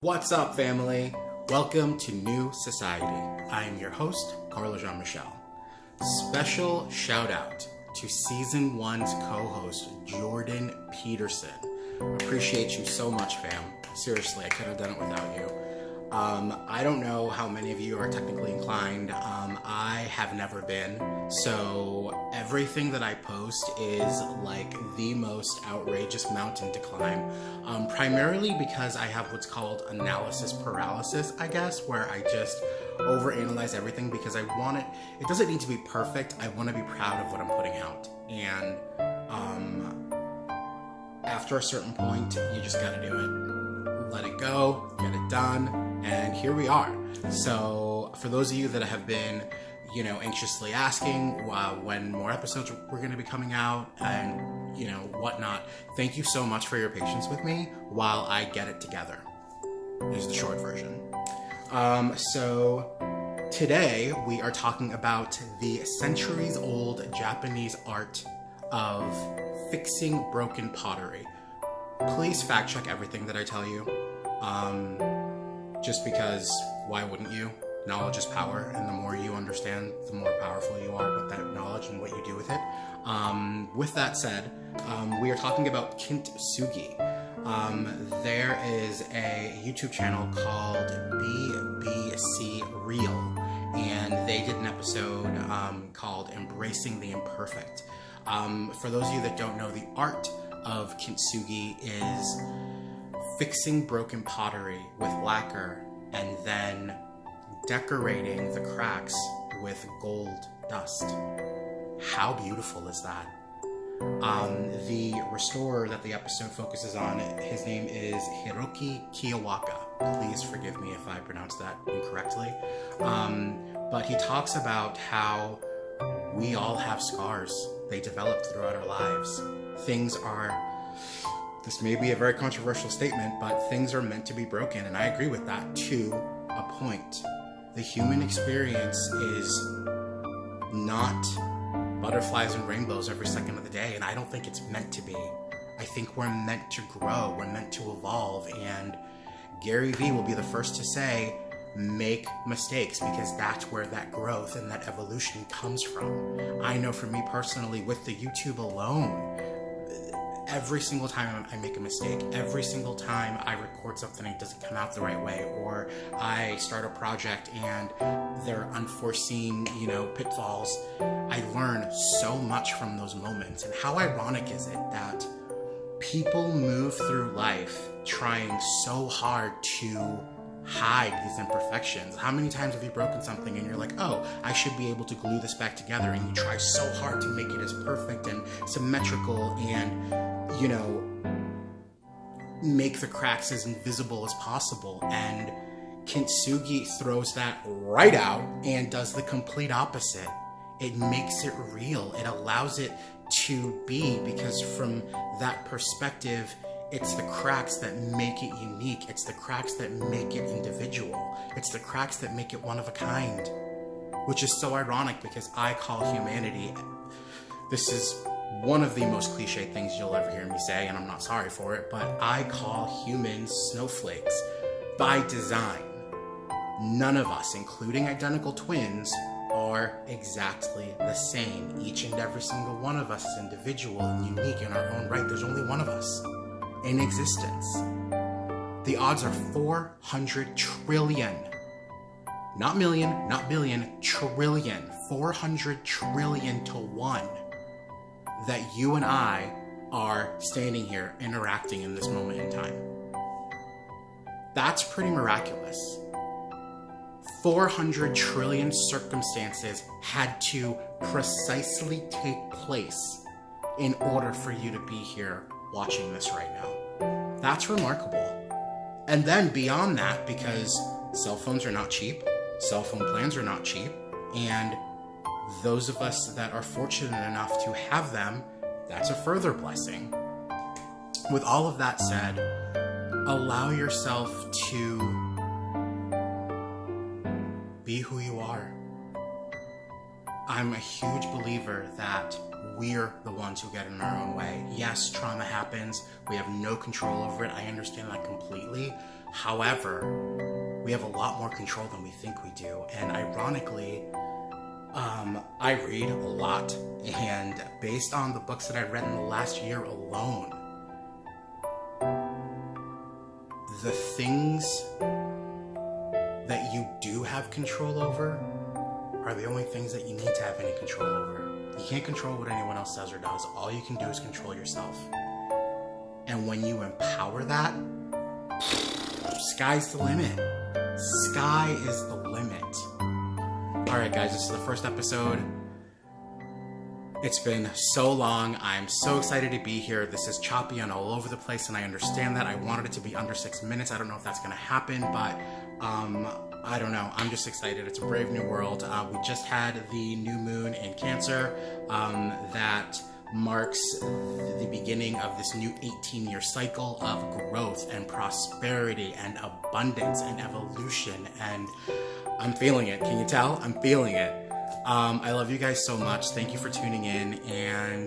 What's up, family? Welcome to New Society. I am your host, Carla Jean-Michel. Special shout out to Season 1's co-host, Jordan Peterson. Appreciate you so much, fam. Seriously, I couldn't have done it without you. I don't know how many of you are technically inclined. I have never been. So everything that I post is like the most outrageous mountain to climb. Primarily because I have what's called analysis paralysis, I guess, where I just overanalyze everything because I want it. It doesn't need to be perfect. I want to be proud of what I'm putting out. And after a certain point, you just got to do it. Let it go, get it done. And here we are. So for those of you that have been, anxiously asking when more episodes were going to be coming out and, whatnot, thank you so much for your patience with me while I get it together. Here's the short version. So today we are talking about the centuries-old Japanese art of fixing broken pottery. Please fact check everything that I tell you. Just because, why wouldn't you? Knowledge is power, and the more you understand, the more powerful you are with that knowledge and what you do with it. With that said, we are talking about Kintsugi. There is a YouTube channel called BBC Real, and they did an episode called Embracing the Imperfect. For those of you that don't know, the art of Kintsugi is fixing broken pottery with lacquer and then decorating the cracks with gold dust. How beautiful is that? The restorer that the episode focuses on, his name is Hiroki Kiyawaka. Please forgive me if I pronounced that incorrectly. But he talks about how we all have scars. They develop throughout our lives. This may be a very controversial statement, but things are meant to be broken, and I agree with that to a point. The human experience is not butterflies and rainbows every second of the day, and I don't think it's meant to be. I think we're meant to grow, we're meant to evolve, and Gary Vee will be the first to say, make mistakes, because that's where that growth and that evolution comes from. I know for me personally, with the YouTube alone, every single time I make a mistake, every single time I record something and it doesn't come out the right way, or I start a project and there are unforeseen, pitfalls, I learn so much from those moments. And how ironic is it that people move through life trying so hard to hide these imperfections? How many times have you broken something and you're like, oh, I should be able to glue this back together, and you try so hard to make it as perfect and symmetrical and make the cracks as invisible as possible. And Kintsugi throws that right out and does the complete opposite. It makes it real. It allows it to be, because from that perspective, it's the cracks that make it unique. It's the cracks that make it individual. It's the cracks that make it one of a kind, which is so ironic because I call humanity, this is one of the most cliche things you'll ever hear me say, and I'm not sorry for it, but I call humans snowflakes by design. None of us, including identical twins, are exactly the same. Each and every single one of us is individual and unique in our own right. There's only one of us in existence. The odds are 400 trillion. Not million, not billion, trillion. 400 trillion to 1 that you and I are standing here interacting in this moment in time. That's pretty miraculous. 400 trillion circumstances had to precisely take place in order for you to be here watching this right now. That's remarkable. And then beyond that, because cell phones are not cheap, cell phone plans are not cheap, and those of us that are fortunate enough to have them, that's a further blessing. With all of that said, allow yourself to be who you are. I'm a huge believer that we're the ones who get in our own way. Yes, trauma happens. We have no control over it. I understand that completely. However, we have a lot more control than we think we do. And ironically, I read a lot. And based on the books that I've read in the last year alone, the things that you do have control over are the only things that you need to have any control over. You can't control what anyone else says or does. All you can do is control yourself. And when you empower that, sky's the limit. Sky is the limit. Alright guys, this is the first episode. It's been so long. I'm so excited to be here. This is choppy and all over the place, and I understand that. I wanted it to be under 6 minutes. I don't know if that's going to happen, but I don't know. I'm just excited. It's a brave new world. We just had the new moon in Cancer that marks the beginning of this new 18-year cycle of growth and prosperity and abundance and evolution, and I'm feeling it. Can you tell? I'm feeling it. I love you guys so much. Thank you for tuning in, and